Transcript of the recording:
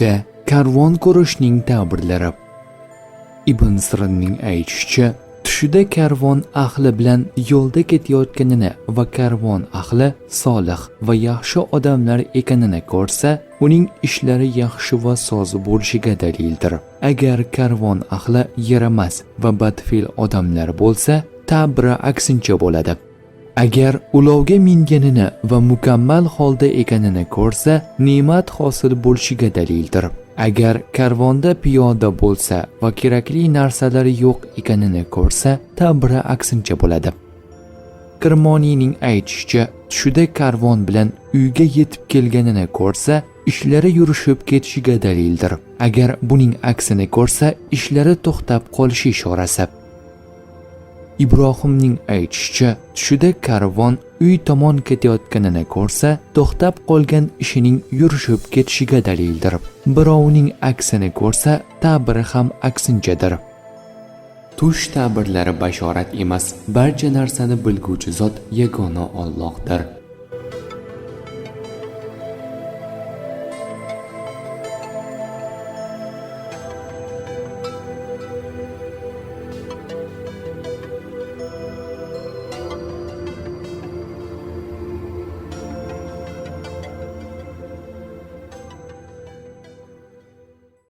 Tushda karvon ko'rishning ta'birlari. Ibn Sirinning aytishicha, tushida karvon ahli bilan yo'lda ketayotganini va karvon ahli solih va yaxshi odamlar ekanini ko'rsa, uning ishlari yaxshi va soz bo'lishiga dalildir. Agar karvon ahli yaramas va badfe'l odamlar bo'lsa, ta'biri aksincha bo'ladi. Agar ulovga minganini va mukammal holda ekanini ko'rsa, ne'mat hosil bo'lishiga dalildir. Agar karvonda piyoda bo'lsa va kerakli narsalari yo'q ekanini ko'rsa, ta'biri aksincha bo'ladi. Kirmoniyning aytishicha, tushida karvon bilan uyga yetib kelganini ko'rsa, ishlari yurishib ketishiga dalildir. Agar buning aksini ko'rsa, ishlari to'xtab qolishi ishorasi. Ibrohimning aytishicha, tushida karvon uy tomon ketayotganini ko'rsa, to'xtab qolgan ishining yurishib ketishiga dalildir. Birovning aksini ko'rsa, ta'biri ham aksinchadir. Tush ta'birlari bashorat emas, barcha narsani bilguvchi zot yagona Allohdir.